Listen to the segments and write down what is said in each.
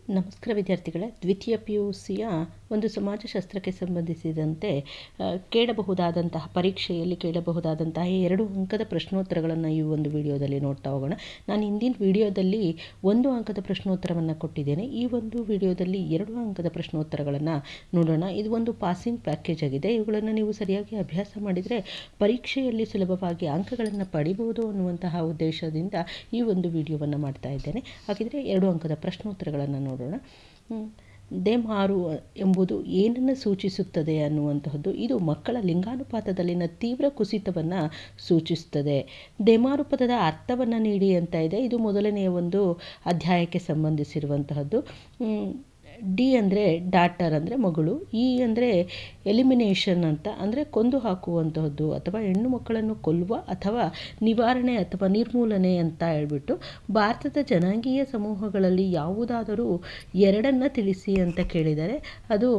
ನಮಸ್ಕಾರ ವಿದ್ಯಾರ್ಥಿಗಳೇ, ದ್ವಿತೀಯ PUCಯ ಒಂದು ಸಮಾಜಶಾಸ್ತ್ರಕ್ಕೆ ಸಂಬಂಧಿಸಿದಂತೆ ಪರೀಕ್ಷೆಯಲ್ಲಿ ಕೇಳಬಹುದಾದಂತಹ 2 ಅಂಕದ ಪ್ರಶ್ನೋತ್ತರಗಳನ್ನು ಈ ಒಂದು ವಿಡಿಯೋದಲ್ಲಿ ನೋಡ್ತಾ ಹೋಗೋಣ. ನಾನು ಹಿಂದಿನ ವಿಡಿಯೋದಲ್ಲಿ 1 ಅಂಕದ ಪ್ರಶ್ನೋತ್ತರವನ್ನು ಕೊಟ್ಟಿದ್ದೇನೆ. ಈ ಒಂದು ವಿಡಿಯೋದಲ್ಲಿ 2 ಅಂಕದ ಪ್ರಶ್ನೋತ್ತರಗಳನ್ನು ನೋಡೋಣ. ಇದು ಒಂದು ಪಾಸಿಂಗ್ ಪ್ಯಾಕೇಜ್ ಆಗಿದೆ. ಇವುಗಳನ್ನು ನೀವು ಸರಿಯಾಗಿ ಅಭ್ಯಾಸ ಮಾಡಿದರೆ ಪರೀಕ್ಷೆಯಲ್ಲಿ ಸುಲಭವಾಗಿ ಅಂಕಗಳನ್ನು ಪಡಿಬಹುದು ಅನ್ನುವಂತಹ ಉದ್ದೇಶದಿಂದ ಈ ಒಂದು ವಿಡಿಯೋವನ್ನು ಮಾಡ್ತಾ ಇದ್ದೇನೆ. ಹಾಗಿದ್ರೆ 2 ಅಂಕದ ಪ್ರಶ್ನೋತ್ತರಗಳನ್ನು ನೋಡೋಣ. ದೇಮಾರು ಎಂಬುದು ಏನನ್ನು ಸೂಚಿಸುತ್ತದೆ ಅನ್ನುವಂತಹದ್ದು. ಇದು ಮಕ್ಕಳ ಲಿಂಗಾನುಪಾತದಲ್ಲಿನ ತೀವ್ರ ಕುಸಿತವನ್ನು ಸೂಚಿಸುತ್ತದೆ. ದೇಮಾರು ಪದದ ಅರ್ಥವನ್ನು ನೀಡಿ ಅಂತ ಇದೆ. ಇದು ಮೊದಲನೆಯ ಒಂದು ಅಧ್ಯಾಯಕ್ಕೆ ಸಂಬಂಧಿಸಿರುವಂತಹದ್ದು. ಡಿ ಅಂದರೆ ಡಾಟರ್ ಅಂದರೆ ಮಗಳು, ಇ ಅಂದರೆ ಎಲಿಮಿನೇಷನ್ ಅಂತ ಅಂದರೆ ಕೊಂದು ಹಾಕುವಂತಹದ್ದು ಅಥವಾ ಹೆಣ್ಣು ಮಕ್ಕಳನ್ನು ಕೊಲ್ಲುವ ಅಥವಾ ನಿವಾರಣೆ ಅಥವಾ ನಿರ್ಮೂಲನೆ ಅಂತ ಹೇಳ್ಬಿಟ್ಟು. ಭಾರತದ ಜನಾಂಗೀಯ ಸಮೂಹಗಳಲ್ಲಿ ಯಾವುದಾದರೂ 2 ತಿಳಿಸಿ ಅಂತ ಕೇಳಿದರೆ ಅದು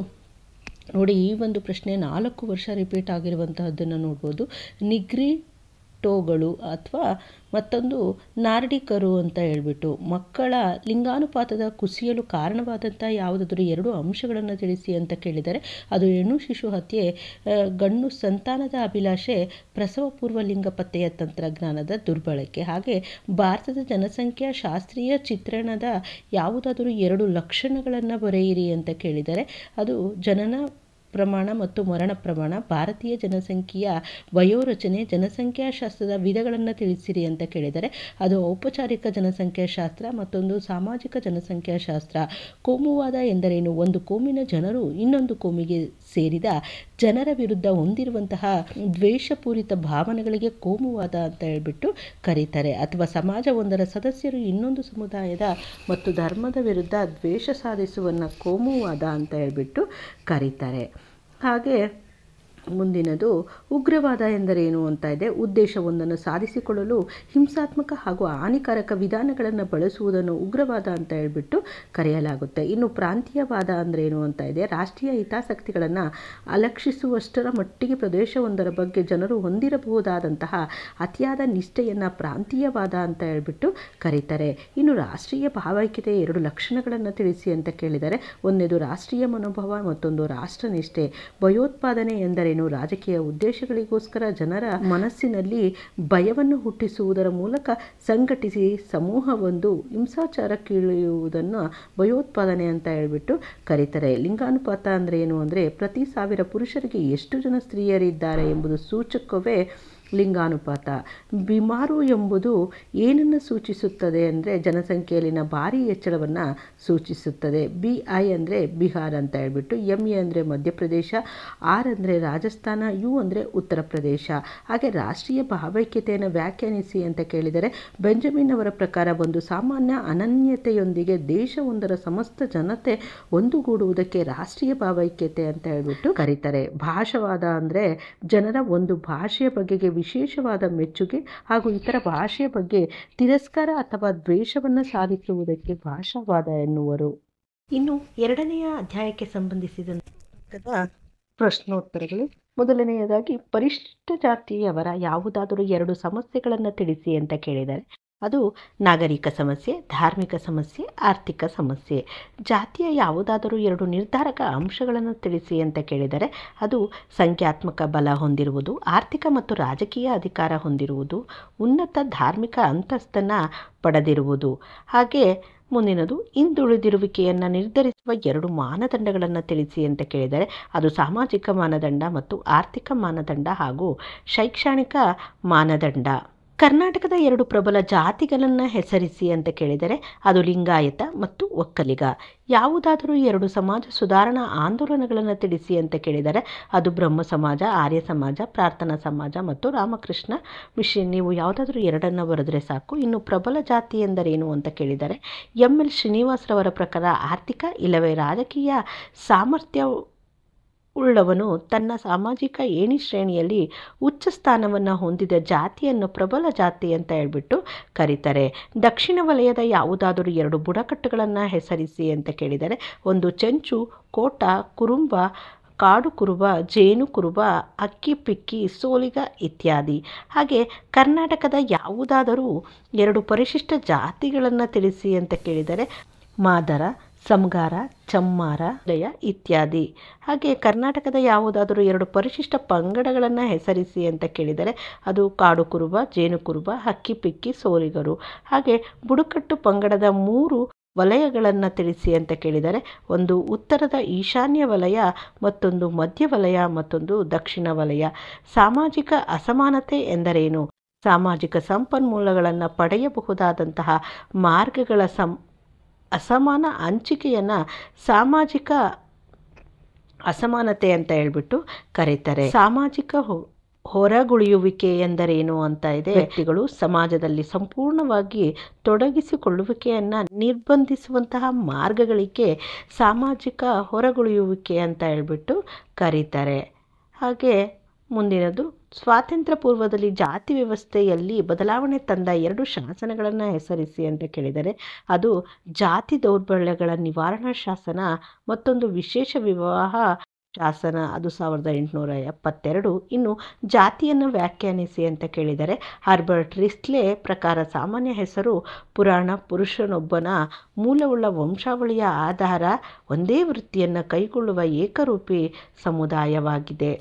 ನೋಡಿ, ಈ ಒಂದು ಪ್ರಶ್ನೆ 4 ವರ್ಷ ರಿಪೀಟ್ ಆಗಿರುವಂತಹದ್ದನ್ನು ನೋಡ್ಬೋದು. ನಿಗ್ರಿಟೋಗಳು ಅಥವಾ ಮತ್ತೊಂದು ನಾರ್ಡಿಕರು ಅಂತ ಹೇಳ್ಬಿಟ್ಟು. ಮಕ್ಕಳ ಲಿಂಗಾನುಪಾತದ ಕುಸಿಯಲು ಕಾರಣವಾದಂಥ ಯಾವುದಾದ್ರೂ 2 ಅಂಶಗಳನ್ನು ತಿಳಿಸಿ ಅಂತ ಕೇಳಿದರೆ ಅದು ಹೆಣ್ಣು ಶಿಶು ಹತ್ಯೆ, ಗಂಡು ಸಂತಾನದ ಅಭಿಲಾಷೆ, ಪ್ರಸವ ಪೂರ್ವ ಲಿಂಗ ಪತ್ತೆಯ ತಂತ್ರಜ್ಞಾನದ ದುರ್ಬಳಕೆ. ಹಾಗೆ ಭಾರತದ ಜನಸಂಖ್ಯಾ ಶಾಸ್ತ್ರೀಯ ಚಿತ್ರಣದ ಯಾವುದಾದರೂ 2 ಲಕ್ಷಣಗಳನ್ನು ಬರೆಯಿರಿ ಅಂತ ಕೇಳಿದರೆ ಅದು ಜನನ ಪ್ರಮಾಣ ಮತ್ತು ಮರಣ ಪ್ರಮಾಣ, ಭಾರತೀಯ ಜನಸಂಖ್ಯೆಯ ವಯೋರಚನೆ, ಜನಸಂಖ್ಯಾಶಾಸ್ತ್ರದ ವಿಧಗಳನ್ನು ತಿಳಿಸಿರಿ ಅಂತ ಕೇಳಿದರೆ ಅದು ಔಪಚಾರಿಕ ಜನಸಂಖ್ಯಾಶಾಸ್ತ್ರ, ಮತ್ತೊಂದು ಸಾಮಾಜಿಕ ಜನಸಂಖ್ಯಾಶಾಸ್ತ್ರ. ಕೋಮುವಾದ ಎಂದರೇನು? ಒಂದು ಕೋಮಿನ ಜನರು ಇನ್ನೊಂದು ಕೋಮಿಗೆ ಸೇರಿದ ಜನರ ವಿರುದ್ಧ ಹೊಂದಿರುವಂತಹ ದ್ವೇಷಪೂರಿತ ಭಾವನೆಗಳಿಗೆ ಕೋಮುವಾದ ಅಂತ ಹೇಳ್ಬಿಟ್ಟು ಕರೀತಾರೆ. ಅಥವಾ ಸಮಾಜವೊಂದರ ಸದಸ್ಯರು ಇನ್ನೊಂದು ಸಮುದಾಯದ ಮತ್ತು ಧರ್ಮದ ವಿರುದ್ಧ ದ್ವೇಷ ಸಾಧಿಸುವನ್ನ ಕೋಮುವಾದ ಅಂತ ಹೇಳ್ಬಿಟ್ಟು ಕರೀತಾರೆ. ಹಾಗೆ ಮುಂದಿನದು ಉಗ್ರವಾದ ಎಂದರೇನು ಅಂತ ಇದೆ. ಉದ್ದೇಶವೊಂದನ್ನು ಸಾಧಿಸಿಕೊಳ್ಳಲು ಹಿಂಸಾತ್ಮಕ ಹಾಗೂ ಹಾನಿಕಾರಕ ವಿಧಾನಗಳನ್ನು ಬಳಸುವುದನ್ನು ಉಗ್ರವಾದ ಅಂತ ಹೇಳ್ಬಿಟ್ಟು ಕರೆಯಲಾಗುತ್ತೆ. ಇನ್ನು ಪ್ರಾಂತೀಯವಾದ ಅಂದ್ರೇನು ಅಂತ ಇದೆ. ರಾಷ್ಟ್ರೀಯ ಹಿತಾಸಕ್ತಿಗಳನ್ನು ಅಲಕ್ಷಿಸುವಷ್ಟರ ಮಟ್ಟಿಗೆ ಪ್ರದೇಶವೊಂದರ ಬಗ್ಗೆ ಜನರು ಹೊಂದಿರಬಹುದಾದಂತಹ ಅತಿಯಾದ ನಿಷ್ಠೆಯನ್ನು ಪ್ರಾಂತೀಯವಾದ ಅಂತ ಹೇಳ್ಬಿಟ್ಟು ಕರೀತಾರೆ. ಇನ್ನು ರಾಷ್ಟ್ರೀಯ ಭಾವೈಕ್ಯತೆಯ 2 ಲಕ್ಷಣಗಳನ್ನು ತಿಳಿಸಿ ಅಂತ ಕೇಳಿದರೆ ಒಂದನೇದು ರಾಷ್ಟ್ರೀಯ ಮನೋಭಾವ, ಮತ್ತೊಂದು ರಾಷ್ಟ್ರನಿಷ್ಠೆ. ಭಯೋತ್ಪಾದನೆ ಎಂದರೆ ರಾಜಕೀಯ ಉದ್ದೇಶಗಳಿಗೋಸ್ಕರ ಜನರ ಮನಸ್ಸಿನಲ್ಲಿ ಭಯವನ್ನು ಹುಟ್ಟಿಸುವುದರ ಮೂಲಕ ಸಂಘಟಿಸಿ ಸಮೂಹವೊಂದು ಹಿಂಸಾಚಾರಕ್ಕಿಳಿಯುವುದನ್ನು ಭಯೋತ್ಪಾದನೆ ಅಂತ ಹೇಳ್ಬಿಟ್ಟು ಕರೀತಾರೆ. ಲಿಂಗಾನುಪಾತ ಅಂದರೆ ಏನು ಅಂದರೆ ಪ್ರತಿ 1000 ಪುರುಷರಿಗೆ ಎಷ್ಟು ಜನ ಸ್ತ್ರೀಯರಿದ್ದಾರೆ ಎಂಬುದು ಸೂಚಕವೇ ಲಿಂಗಾನುಪಾತ. ಬಿಮಾರು ಎಂಬುದು ಏನನ್ನು ಸೂಚಿಸುತ್ತದೆ ಅಂದರೆ ಜನಸಂಖ್ಯೆಯಲ್ಲಿನ ಭಾರಿ ಹೆಚ್ಚಳವನ್ನು ಸೂಚಿಸುತ್ತದೆ. BI ಅಂದರೆ ಬಿಹಾರ್ ಅಂತ ಹೇಳ್ಬಿಟ್ಟು, MA ಅಂದರೆ ಮಧ್ಯಪ್ರದೇಶ, R ಅಂದರೆ ರಾಜಸ್ಥಾನ, U ಅಂದರೆ ಉತ್ತರ ಪ್ರದೇಶ. ಹಾಗೆ ರಾಷ್ಟ್ರೀಯ ಭಾವೈಕ್ಯತೆಯನ್ನು ವ್ಯಾಖ್ಯಾನಿಸಿ ಅಂತ ಕೇಳಿದರೆ ಬೆಂಜಮಿನ್ ಅವರ ಪ್ರಕಾರ ಒಂದು ಸಾಮಾನ್ಯ ಅನನ್ಯತೆಯೊಂದಿಗೆ ದೇಶವೊಂದರ ಸಮಸ್ತ ಜನತೆ ಒಂದುಗೂಡುವುದಕ್ಕೆ ರಾಷ್ಟ್ರೀಯ ಭಾವೈಕ್ಯತೆ ಅಂತ ಹೇಳ್ಬಿಟ್ಟು ಕರೀತಾರೆ. ಭಾಷಾವಾದ ಅಂದರೆ ಜನರ ಒಂದು ಭಾಷೆಯ ಬಗೆಗೆ ವಿಶೇಷವಾದ ಮೆಚ್ಚುಗೆ ಹಾಗೂ ಇತರ ಭಾಷೆಯ ಬಗ್ಗೆ ತಿರಸ್ಕಾರ ಅಥವಾ ದ್ವೇಷವನ್ನು ಸಾಧಿಸುವುದಕ್ಕೆ ಭಾಷಾವಾದ ಎನ್ನುವರು. ಇನ್ನು 2ನೆಯ ಅಧ್ಯಾಯಕ್ಕೆ ಸಂಬಂಧಿಸಿದ ಪ್ರಶ್ನೋತ್ತರಗಳು. ಮೊದಲನೆಯದಾಗಿ ಪರಿಶಿಷ್ಟ ಜಾತಿಯವರ ಯಾವುದಾದರೂ 2 ಸಮಸ್ಯೆಗಳನ್ನು ತಿಳಿಸಿ ಅಂತ ಕೇಳಿದರೆ ಅದು ನಾಗರಿಕ ಸಮಸ್ಯೆ, ಧಾರ್ಮಿಕ ಸಮಸ್ಯೆ, ಆರ್ಥಿಕ ಸಮಸ್ಯೆ. ಜಾತಿಯ ಯಾವುದಾದರೂ 2 ನಿರ್ಧಾರಕ ಅಂಶಗಳನ್ನು ತಿಳಿಸಿ ಅಂತ ಕೇಳಿದರೆ ಅದು ಸಂಖ್ಯಾತ್ಮಕ ಬಲ ಹೊಂದಿರುವುದು, ಆರ್ಥಿಕ ಮತ್ತು ರಾಜಕೀಯ ಅಧಿಕಾರ ಹೊಂದಿರುವುದು, ಉನ್ನತ ಧಾರ್ಮಿಕ ಅಂತಸ್ತನ್ನು ಪಡೆದಿರುವುದು. ಹಾಗೆ ಮುಂದಿನದು ಹಿಂದುಳಿದಿರುವಿಕೆಯನ್ನು ನಿರ್ಧರಿಸುವ 2 ಮಾನದಂಡಗಳನ್ನು ತಿಳಿಸಿ ಅಂತ ಕೇಳಿದರೆ ಅದು ಸಾಮಾಜಿಕ ಮಾನದಂಡ ಮತ್ತು ಆರ್ಥಿಕ ಮಾನದಂಡ ಹಾಗೂ ಶೈಕ್ಷಣಿಕ ಮಾನದಂಡ. ಕರ್ನಾಟಕದ 2 ಪ್ರಬಲ ಜಾತಿಗಳನ್ನು ಹೆಸರಿಸಿ ಅಂತ ಕೇಳಿದರೆ ಅದು ಲಿಂಗಾಯತ ಮತ್ತು ಒಕ್ಕಲಿಗ. ಯಾವುದಾದರೂ 2 ಸಮಾಜ ಸುಧಾರಣಾ ಆಂದೋಲನಗಳನ್ನು ತಿಳಿಸಿ ಅಂತ ಕೇಳಿದರೆ ಅದು ಬ್ರಹ್ಮ ಸಮಾಜ, ಆರ್ಯ ಸಮಾಜ, ಪ್ರಾರ್ಥನಾ ಸಮಾಜ ಮತ್ತು ರಾಮಕೃಷ್ಣ ಮಿಷನ್. ನೀವು ಯಾವುದಾದ್ರೂ 2 ಬರೆದ್ರೆ ಸಾಕು. ಇನ್ನು ಪ್ರಬಲ ಜಾತಿ ಎಂದರೇನು ಅಂತ ಕೇಳಿದರೆ ML ಶ್ರೀನಿವಾಸರವರ ಪ್ರಕಾರ ಆರ್ಥಿಕ ಇಲ್ಲವೇ ರಾಜಕೀಯ ಸಾಮರ್ಥ್ಯ ಉಳ್ಳವನು ತನ್ನ ಸಾಮಾಜಿಕ ಏಣಿ ಶ್ರೇಣಿಯಲ್ಲಿ ಉಚ್ಚ ಸ್ಥಾನವನ್ನು ಹೊಂದಿದ ಜಾತಿಯನ್ನು ಪ್ರಬಲ ಜಾತಿ ಅಂತ ಹೇಳ್ಬಿಟ್ಟು ಕರೀತಾರೆ. ದಕ್ಷಿಣ ವಲಯದ ಯಾವುದಾದರೂ 2 ಬುಡಕಟ್ಟುಗಳನ್ನು ಹೆಸರಿಸಿ ಅಂತ ಕೇಳಿದರೆ ಒಂದು ಚೆಂಚು, ಕೋಟ, ಕುರುಂಬ, ಕಾಡು ಕುರುಬ, ಜೇನು ಕುರುಬ, ಅಕ್ಕಿ ಪಿಕ್ಕಿ, ಸೋಲಿಗ ಇತ್ಯಾದಿ. ಹಾಗೆ ಕರ್ನಾಟಕದ ಯಾವುದಾದರೂ 2 ಪರಿಶಿಷ್ಟ ಜಾತಿಗಳನ್ನು ತಿಳಿಸಿ ಅಂತ ಕೇಳಿದರೆ ಮಾದರ, ಸಮಗಾರ, ಚಮ್ಮಾರ, ಉದಯ ಇತ್ಯಾದಿ. ಹಾಗೆ ಕರ್ನಾಟಕದ ಯಾವುದಾದರೂ 2 ಪರಿಶಿಷ್ಟ ಪಂಗಡಗಳನ್ನು ಹೆಸರಿಸಿ ಅಂತ ಕೇಳಿದರೆ ಅದು ಕಾಡು ಕುರುಬ, ಜೇನು ಕುರುಬ, ಹಕ್ಕಿ ಪಿಕ್ಕಿ, ಸೋಲಿಗರು. ಹಾಗೆ ಬುಡಕಟ್ಟು ಪಂಗಡದ 3 ವಲಯಗಳನ್ನು ತಿಳಿಸಿ ಅಂತ ಕೇಳಿದರೆ ಒಂದು ಉತ್ತರದ ಈಶಾನ್ಯ ವಲಯ, ಮತ್ತೊಂದು ಮಧ್ಯ ವಲಯ, ಮತ್ತೊಂದು ದಕ್ಷಿಣ ವಲಯ. ಸಾಮಾಜಿಕ ಅಸಮಾನತೆ ಎಂದರೇನು? ಸಾಮಾಜಿಕ ಸಂಪನ್ಮೂಲಗಳನ್ನು ಪಡೆಯಬಹುದಾದಂತಹ ಮಾರ್ಗಗಳ ಅಸಮಾನ ಹಂಚಿಕೆಯನ್ನು ಸಾಮಾಜಿಕ ಅಸಮಾನತೆ ಅಂತ ಹೇಳ್ಬಿಟ್ಟು ಕರೀತಾರೆ. ಸಾಮಾಜಿಕ ಹೊರಗುಳಿಯುವಿಕೆ ಎಂದರೇನು ಅಂತ ಇದೆ. ವ್ಯಕ್ತಿಗಳು ಸಮಾಜದಲ್ಲಿ ಸಂಪೂರ್ಣವಾಗಿ ತೊಡಗಿಸಿಕೊಳ್ಳುವಿಕೆಯನ್ನು ನಿರ್ಬಂಧಿಸುವಂತಹ ಮಾರ್ಗಗಳಿಗೆ ಸಾಮಾಜಿಕ ಹೊರಗುಳಿಯುವಿಕೆ ಅಂತ ಹೇಳ್ಬಿಟ್ಟು ಕರೀತಾರೆ. ಹಾಗೆ ಮುಂದಿನದು, ಸ್ವಾತಂತ್ರ್ಯ ಪೂರ್ವದಲ್ಲಿ ಜಾತಿ ವ್ಯವಸ್ಥೆಯಲ್ಲಿ ಬದಲಾವಣೆ ತಂದ 2 ಶಾಸನಗಳನ್ನು ಹೆಸರಿಸಿ ಅಂತ ಕೇಳಿದರೆ ಅದು ಜಾತಿ ದೌರ್ಬಲ್ಯಗಳ ನಿವಾರಣಾ ಶಾಸನ, ಮತ್ತೊಂದು ವಿಶೇಷ ವಿವಾಹ ಶಾಸನ, ಅದು 1872. ಇನ್ನು ಜಾತಿಯನ್ನು ವ್ಯಾಖ್ಯಾನಿಸಿ ಅಂತ ಕೇಳಿದರೆ ಹರ್ಬರ್ಟ್ ರಿಸ್ಲೆ ಪ್ರಕಾರ ಸಾಮಾನ್ಯ ಹೆಸರು ಪುರಾಣ ಪುರುಷನೊಬ್ಬನ ಮೂಲವುಳ್ಳ ವಂಶಾವಳಿಯ ಆಧಾರ ಒಂದೇ ವೃತ್ತಿಯನ್ನು ಕೈಗೊಳ್ಳುವ ಏಕರೂಪಿ ಸಮುದಾಯವಾಗಿದೆ.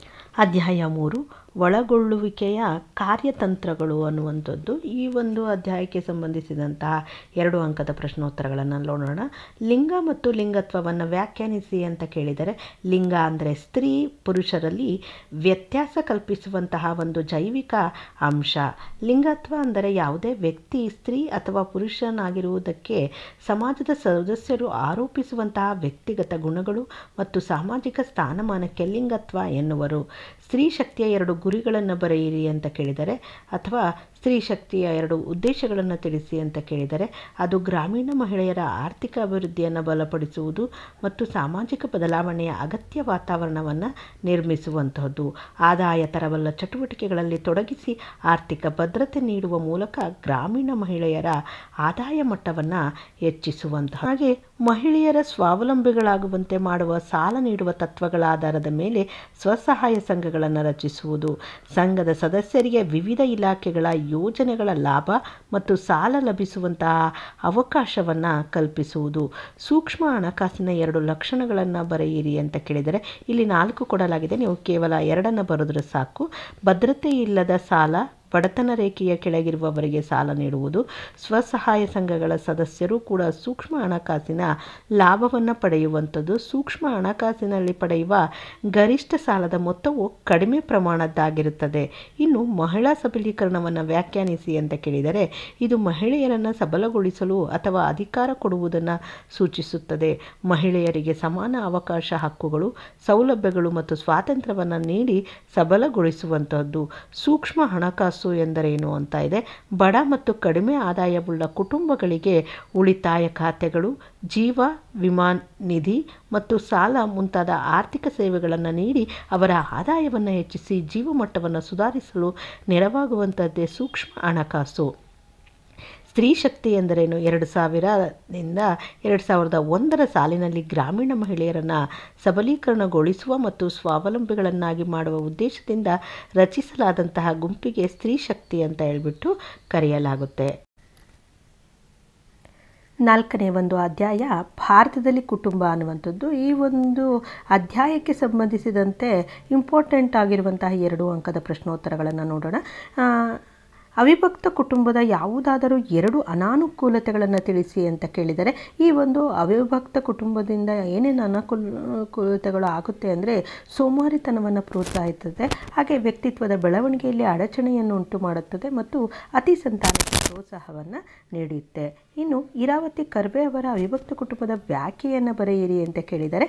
ಅಧ್ಯಾಯ 3 ಒಳಗೊಳ್ಳುವಿಕೆಯ ಕಾರ್ಯತಂತ್ರಗಳು ಅನ್ನುವಂಥದ್ದು. ಈ ಒಂದು ಅಧ್ಯಾಯಕ್ಕೆ ಸಂಬಂಧಿಸಿದಂತಹ 2 ಅಂಕದ ಪ್ರಶ್ನೋತ್ತರಗಳನ್ನು ನೋಡೋಣ. ಲಿಂಗ ಮತ್ತು ಲಿಂಗತ್ವವನ್ನು ವ್ಯಾಖ್ಯಾನಿಸಿ ಅಂತ ಕೇಳಿದರೆ ಲಿಂಗ ಅಂದರೆ ಸ್ತ್ರೀ ಪುರುಷರಲ್ಲಿ ವ್ಯತ್ಯಾಸ ಕಲ್ಪಿಸುವಂತಹ ಒಂದು ಜೈವಿಕ ಅಂಶ. ಲಿಂಗತ್ವ ಅಂದರೆ ಯಾವುದೇ ವ್ಯಕ್ತಿ ಸ್ತ್ರೀ ಅಥವಾ ಪುರುಷನಾಗಿರುವುದಕ್ಕೆ ಸಮಾಜದ ಸದಸ್ಯರು ಆರೋಪಿಸುವಂತಹ ವ್ಯಕ್ತಿಗತ ಗುಣಗಳು ಮತ್ತು ಸಾಮಾಜಿಕ ಸ್ಥಾನಮಾನಕ್ಕೆ ಲಿಂಗತ್ವ ಎನ್ನುವರು. ಸ್ತ್ರೀ ಶಕ್ತಿಯ 2 ಗುರಿಗಳನ್ನು ಬರೆಯಿರಿ ಅಂತ ಕೇಳಿದರೆ ಅಥವಾ ಸ್ತ್ರೀ ಶಕ್ತಿಯ 2 ಉದ್ದೇಶಗಳನ್ನು ತಿಳಿಸಿ ಅಂತ ಕೇಳಿದರೆ ಅದು ಗ್ರಾಮೀಣ ಮಹಿಳೆಯರ ಆರ್ಥಿಕ ಅಭಿವೃದ್ಧಿಯನ್ನು ಬಲಪಡಿಸುವುದು ಮತ್ತು ಸಾಮಾಜಿಕ ಬದಲಾವಣೆಯ ಅಗತ್ಯ ವಾತಾವರಣವನ್ನು ನಿರ್ಮಿಸುವಂತಹದ್ದು. ಆದಾಯ ತರಬಲ್ಲ ಚಟುವಟಿಕೆಗಳಲ್ಲಿ ತೊಡಗಿಸಿ ಆರ್ಥಿಕ ಭದ್ರತೆ ನೀಡುವ ಮೂಲಕ ಗ್ರಾಮೀಣ ಮಹಿಳೆಯರ ಆದಾಯ ಮಟ್ಟವನ್ನು ಹೆಚ್ಚಿಸುವಂತಹ. ಹಾಗೆ ಮಹಿಳೆಯರ ಸ್ವಾವಲಂಬಿಗಳಾಗುವಂತೆ ಮಾಡುವ ಸಾಲ ನೀಡುವ ತತ್ವಗಳ ಆಧಾರದ ಮೇಲೆ ಸ್ವಸಹಾಯ ಸಂಘಗಳನ್ನು ರಚಿಸುವುದು. ಸಂಘದ ಸದಸ್ಯರಿಗೆ ವಿವಿಧ ಇಲಾಖೆಗಳ ಯೋಜನೆಗಳ ಲಾಭ ಮತ್ತು ಸಾಲ ಲಭಿಸುವಂತಹ ಅವಕಾಶವನ್ನು ಕಲ್ಪಿಸುವುದು. ಸೂಕ್ಷ್ಮ ಹಣಕಾಸಿನ 2 ಲಕ್ಷಣಗಳನ್ನು ಬರೆಯಿರಿ ಅಂತ ಕೇಳಿದರೆ ಇಲ್ಲಿ 4 ಕೊಡಲಾಗಿದೆ, ನೀವು ಕೇವಲ 2 ಬರೆದ್ರೆ ಸಾಕು. ಭದ್ರತೆ ಇಲ್ಲದ ಸಾಲ, ಬಡತನ ರೇಖೆಯ ಕೆಳಗಿರುವವರಿಗೆ ಸಾಲ ನೀಡುವುದು. ಸ್ವಸಹಾಯ ಸಂಘಗಳ ಸದಸ್ಯರು ಕೂಡ ಸೂಕ್ಷ್ಮ ಹಣಕಾಸಿನ ಲಾಭವನ್ನು ಪಡೆಯುವಂಥದ್ದು. ಸೂಕ್ಷ್ಮ ಹಣಕಾಸಿನಲ್ಲಿ ಪಡೆಯುವ ಗರಿಷ್ಠ ಸಾಲದ ಮೊತ್ತವು ಕಡಿಮೆ ಪ್ರಮಾಣದ್ದಾಗಿರುತ್ತದೆ. ಇನ್ನು ಮಹಿಳಾ ಸಬಲೀಕರಣವನ್ನು ವ್ಯಾಖ್ಯಾನಿಸಿ ಅಂತ ಕೇಳಿದರೆ ಇದು ಮಹಿಳೆಯರನ್ನು ಸಬಲಗೊಳಿಸಲು ಅಥವಾ ಅಧಿಕಾರ ಕೊಡುವುದನ್ನು ಸೂಚಿಸುತ್ತದೆ. ಮಹಿಳೆಯರಿಗೆ ಸಮಾನ ಅವಕಾಶ, ಹಕ್ಕುಗಳು, ಸೌಲಭ್ಯಗಳು ಮತ್ತು ಸ್ವಾತಂತ್ರ್ಯವನ್ನು ನೀಡಿ ಸಬಲಗೊಳಿಸುವಂತಹದ್ದು. ಸೂಕ್ಷ್ಮ ಹಣಕಾಸು ಎಂದರೇನು ಅಂತ ಇದೆ. ಬಡ ಮತ್ತು ಕಡಿಮೆ ಆದಾಯವುಳ್ಳ ಕುಟುಂಬಗಳಿಗೆ ಉಳಿತಾಯ ಖಾತೆಗಳು, ಜೀವ ವಿಮಾ ನಿಧಿ ಮತ್ತು ಸಾಲ ಮುಂತಾದ ಆರ್ಥಿಕ ಸೇವೆಗಳನ್ನು ನೀಡಿ ಅವರ ಆದಾಯವನ್ನು ಹೆಚ್ಚಿಸಿ ಜೀವಮಟ್ಟವನ್ನು ಸುಧಾರಿಸಲು ನೆರವಾಗುವಂಥದ್ದೇ ಸೂಕ್ಷ್ಮ ಹಣಕಾಸು. ಸ್ತ್ರೀ ಶಕ್ತಿ ಎಂದರೇನು? 2000ರಿಂದ 2001 ಸಾಲಿನಲ್ಲಿ ಗ್ರಾಮೀಣ ಮಹಿಳೆಯರನ್ನು ಸಬಲೀಕರಣಗೊಳಿಸುವ ಮತ್ತು ಸ್ವಾವಲಂಬಿಗಳನ್ನಾಗಿ ಮಾಡುವ ಉದ್ದೇಶದಿಂದ ರಚಿಸಲಾದಂತಹ ಗುಂಪಿಗೆ ಸ್ತ್ರೀ ಶಕ್ತಿ ಅಂತ ಹೇಳ್ಬಿಟ್ಟು ಕರೆಯಲಾಗುತ್ತೆ. 4ನೇ ಒಂದು ಅಧ್ಯಾಯ ಭಾರತದಲ್ಲಿ ಕುಟುಂಬ ಅನ್ನುವಂಥದ್ದು. ಈ ಒಂದು ಅಧ್ಯಾಯಕ್ಕೆ ಸಂಬಂಧಿಸಿದಂತೆ ಇಂಪಾರ್ಟೆಂಟ್ ಆಗಿರುವಂತಹ 2 ಅಂಕದ ಪ್ರಶ್ನೋತ್ತರಗಳನ್ನು ನೋಡೋಣ. ಅವಿಭಕ್ತ ಕುಟುಂಬದ ಯಾವುದಾದರೂ 2 ಅನಾನುಕೂಲತೆಗಳನ್ನು ತಿಳಿಸಿ ಅಂತ ಕೇಳಿದರೆ ಈ ಒಂದು ಅವಿಭಕ್ತ ಕುಟುಂಬದಿಂದ ಏನೇನು ಅನಾನುಕೂಲತೆಗಳು ಆಗುತ್ತೆ ಅಂದರೆ ಸೋಮಾರಿತನವನ್ನು ಪ್ರೋತ್ಸಾಹಿಸುತ್ತದೆ, ಹಾಗೆ ವ್ಯಕ್ತಿತ್ವದ ಬೆಳವಣಿಗೆಯಲ್ಲಿ ಅಡಚಣೆಯನ್ನು ಉಂಟು ಮಾಡುತ್ತದೆ ಮತ್ತು ಅತಿ ಸಂತಾನಕ್ಕೆ ಪ್ರೋತ್ಸಾಹವನ್ನು ನೀಡುತ್ತೆ. ಇನ್ನು ಇರಾವತಿ ಕರ್ವೆ ಅವರ ಅವಿಭಕ್ತ ಕುಟುಂಬದ ವ್ಯಾಖ್ಯೆಯನ್ನು ಬರೆಯಿರಿ ಅಂತ ಕೇಳಿದರೆ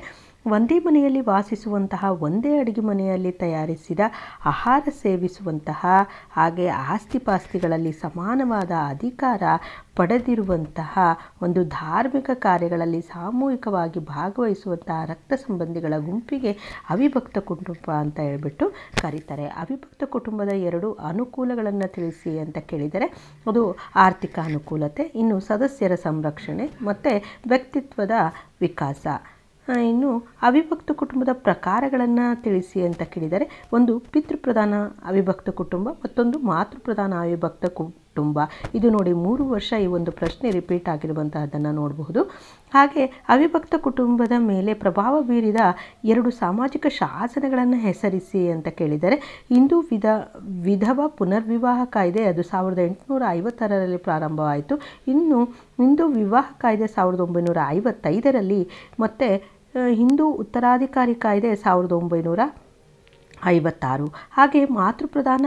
ಒಂದೇ ಮನೆಯಲ್ಲಿ ವಾಸಿಸುವಂತಹ, ಒಂದೇ ಅಡುಗೆ ಮನೆಯಲ್ಲಿ ತಯಾರಿಸಿದ ಆಹಾರ ಸೇವಿಸುವಂತಹ, ಹಾಗೆ ಆಸ್ತಿಪಾಸ್ತಿಗಳಲ್ಲಿ ಸಮಾನವಾದ ಅಧಿಕಾರ ಪಡೆದಿರುವಂತಹ, ಒಂದು ಧಾರ್ಮಿಕ ಕಾರ್ಯಗಳಲ್ಲಿ ಸಾಮೂಹಿಕವಾಗಿ ಭಾಗವಹಿಸುವಂತಹ ರಕ್ತ ಸಂಬಂಧಿಗಳ ಗುಂಪಿಗೆ ಅವಿಭಕ್ತ ಕುಟುಂಬ ಅಂತ ಹೇಳ್ಬಿಟ್ಟು ಕರೀತಾರೆ. ಅವಿಭಕ್ತ ಕುಟುಂಬದ 2 ಅನುಕೂಲಗಳನ್ನು ತಿಳಿಸಿ ಅಂತ ಕೇಳಿದರೆ ಅದು ಆರ್ಥಿಕ ಅನುಕೂಲತೆ, ಇನ್ನು ಸದಸ್ಯರ ಸಂರಕ್ಷಣೆ ಮತ್ತು ವ್ಯಕ್ತಿತ್ವದ ವಿಕಾಸ. ಇನ್ನು ಅವಿಭಕ್ತ ಕುಟುಂಬದ ಪ್ರಕಾರಗಳನ್ನು ತಿಳಿಸಿ ಅಂತ ಕೇಳಿದರೆ ಒಂದು ಪಿತೃಪ್ರಧಾನ ಅವಿಭಕ್ತ ಕುಟುಂಬ, ಮತ್ತೊಂದು ಮಾತೃಪ್ರಧಾನ ಅವಿಭಕ್ತ ಕುಟುಂಬ. ಇದು ನೋಡಿ 3 ವರ್ಷ ಈ ಒಂದು ಪ್ರಶ್ನೆ ರಿಪೀಟ್ ಆಗಿರುವಂತಹದ್ದನ್ನು ನೋಡಬಹುದು. ಹಾಗೆ ಅವಿಭಕ್ತ ಕುಟುಂಬದ ಮೇಲೆ ಪ್ರಭಾವ ಬೀರಿದ 2 ಸಾಮಾಜಿಕ ಶಾಸನಗಳನ್ನು ಹೆಸರಿಸಿ ಅಂತ ಕೇಳಿದರೆ, ಹಿಂದೂ ವಿಧವಾ ಪುನರ್ವಿವಾಹ ಕಾಯ್ದೆ ಅದು 1856ರಲ್ಲಿ ಪ್ರಾರಂಭವಾಯಿತು. ಇನ್ನು ಹಿಂದೂ ವಿವಾಹ ಕಾಯ್ದೆ 1955ರಲ್ಲಿ, ಮತ್ತು ಹಿಂದೂ ಉತ್ತರಾಧಿಕಾರಿ ಕಾಯ್ದೆ 1956. ಹಾಗೆ ಮಾತೃಪ್ರಧಾನ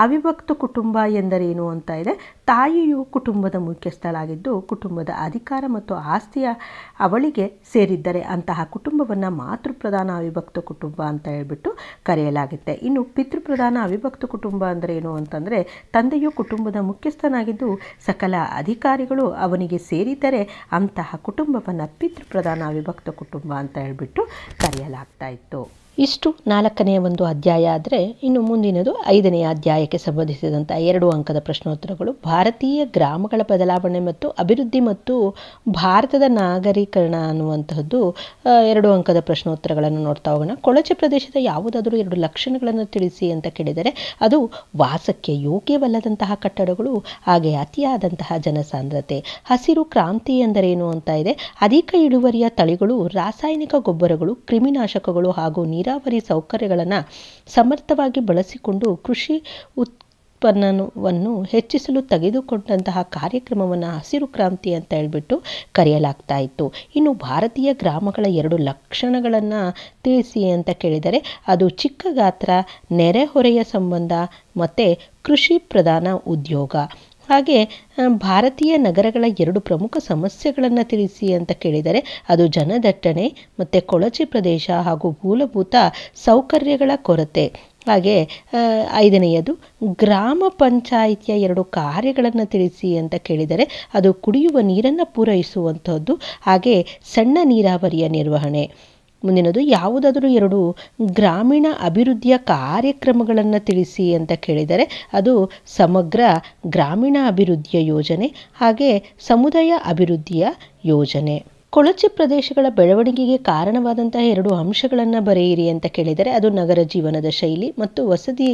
ಅವಿಭಕ್ತ ಕುಟುಂಬ ಎಂದರೇನು ಅಂತ ಇದೆ. ತಾಯಿಯು ಕುಟುಂಬದ ಮುಖ್ಯಸ್ಥಳಾಗಿದ್ದು ಕುಟುಂಬದ ಅಧಿಕಾರ ಮತ್ತು ಆಸ್ತಿಯ ಅವಳಿಗೆ ಸೇರಿದ್ದರೆ ಅಂತಹ ಕುಟುಂಬವನ್ನು ಮಾತೃಪ್ರಧಾನ ಅವಿಭಕ್ತ ಕುಟುಂಬ ಅಂತ ಹೇಳ್ಬಿಟ್ಟು ಕರೆಯಲಾಗುತ್ತೆ. ಇನ್ನು ಪಿತೃಪ್ರಧಾನ ಅವಿಭಕ್ತ ಕುಟುಂಬ ಅಂದರೆ ಏನು ಅಂತಂದರೆ, ತಂದೆಯು ಕುಟುಂಬದ ಮುಖ್ಯಸ್ಥನಾಗಿದ್ದು ಸಕಲ ಅಧಿಕಾರಿಗಳು ಅವನಿಗೆ ಸೇರಿದ್ದರೆ ಅಂತಹ ಕುಟುಂಬವನ್ನು ಪಿತೃಪ್ರಧಾನ ಅವಿಭಕ್ತ ಕುಟುಂಬ ಅಂತ ಹೇಳ್ಬಿಟ್ಟು ಕರೆಯಲಾಗ್ತಾ ಇತ್ತು. ಇಷ್ಟು 4ನೆಯ ಒಂದು ಅಧ್ಯಾಯ ಆದರೆ, ಇನ್ನು ಮುಂದಿನದು 5ನೆಯ ಅಧ್ಯಾಯಕ್ಕೆ ಸಂಬಂಧಿಸಿದಂಥ 2 ಅಂಕದ ಪ್ರಶ್ನೋತ್ತರಗಳು. ಭಾರತೀಯ ಗ್ರಾಮಗಳ ಬದಲಾವಣೆ ಮತ್ತು ಅಭಿವೃದ್ಧಿ ಮತ್ತು ಭಾರತದ ನಾಗರೀಕರಣ ಅನ್ನುವಂತಹದ್ದು 2 ಅಂಕದ ಪ್ರಶ್ನೋತ್ತರಗಳನ್ನು ನೋಡ್ತಾ ಹೋಗೋಣ. ಕೊಳಚೆ ಪ್ರದೇಶದ ಯಾವುದಾದರೂ 2 ಲಕ್ಷಣಗಳನ್ನು ತಿಳಿಸಿ ಅಂತ ಕೇಳಿದರೆ, ಅದು ವಾಸಕ್ಕೆ ಯೋಗ್ಯವಲ್ಲದಂತಹ ಕಟ್ಟಡಗಳು, ಹಾಗೆ ಅತಿಯಾದಂತಹ ಜನಸಾಂದ್ರತೆ. ಹಸಿರು ಕ್ರಾಂತಿ ಎಂದರೇನು ಅಂತ ಇದೆ. ಅಧಿಕ ಇಳುವರಿಯ ತಳಿಗಳು, ರಾಸಾಯನಿಕ ಗೊಬ್ಬರಗಳು, ಕ್ರಿಮಿನಾಶಕಗಳು ಹಾಗೂ ನೀರಾವರಿ ಸೌಕರ್ಯಗಳನ್ನು ಸಮರ್ಥವಾಗಿ ಬಳಸಿಕೊಂಡು ಕೃಷಿ ಉತ್ಪನ್ನವನ್ನು ಹೆಚ್ಚಿಸಲು ತೆಗೆದುಕೊಂಡಂತಹ ಕಾರ್ಯಕ್ರಮವನ್ನು ಹಸಿರು ಕ್ರಾಂತಿ ಅಂತ ಹೇಳ್ಬಿಟ್ಟು ಕರೆಯಲಾಗ್ತಾ ಇತ್ತು. ಇನ್ನು ಭಾರತೀಯ ಗ್ರಾಮಗಳ 2 ಲಕ್ಷಣಗಳನ್ನು ತಿಳಿಸಿ ಅಂತ ಕೇಳಿದರೆ, ಅದು ಚಿಕ್ಕ ಗಾತ್ರ, ನೆರೆಹೊರೆಯ ಸಂಬಂಧ ಮತ್ತು ಕೃಷಿ ಪ್ರಧಾನ ಉದ್ಯೋಗ. ಹಾಗೆ ಭಾರತೀಯ ನಗರಗಳ 2 ಪ್ರಮುಖ ಸಮಸ್ಯೆಗಳನ್ನು ತಿಳಿಸಿ ಅಂತ ಕೇಳಿದರೆ, ಅದು ಜನದಟ್ಟಣೆ ಮತ್ತು ಕೊಳಚೆ ಪ್ರದೇಶ ಹಾಗೂ ಮೂಲಭೂತ ಸೌಕರ್ಯಗಳ ಕೊರತೆ. ಹಾಗೆ 5ನೆಯದು ಗ್ರಾಮ ಪಂಚಾಯಿತಿಯ 2 ಕಾರ್ಯಗಳನ್ನು ತಿಳಿಸಿ ಅಂತ ಕೇಳಿದರೆ, ಅದು ಕುಡಿಯುವ ನೀರನ್ನು ಪೂರೈಸುವಂಥದ್ದು, ಹಾಗೆ ಸಣ್ಣ ನೀರಾವರಿಯ ನಿರ್ವಹಣೆ. ಮುಂದಿನದು ಯಾವುದಾದರೂ 2 ಗ್ರಾಮೀಣ ಅಭಿವೃದ್ಧಿಯ ಕಾರ್ಯಕ್ರಮಗಳನ್ನು ತಿಳಿಸಿ ಅಂತ ಕೇಳಿದರೆ, ಅದು ಸಮಗ್ರ ಗ್ರಾಮೀಣ ಅಭಿವೃದ್ಧಿಯ ಯೋಜನೆ, ಹಾಗೆ ಸಮುದಾಯ ಅಭಿವೃದ್ಧಿಯ ಯೋಜನೆ. ಕೊಳಚೆ ಪ್ರದೇಶಗಳ ಬೆಳವಣಿಗೆಗೆ ಕಾರಣವಾದಂತಹ 2 ಅಂಶಗಳನ್ನು ಬರೆಯಿರಿ ಅಂತ ಕೇಳಿದರೆ, ಅದು ನಗರ ಜೀವನದ ಶೈಲಿ ಮತ್ತು ವಸತಿ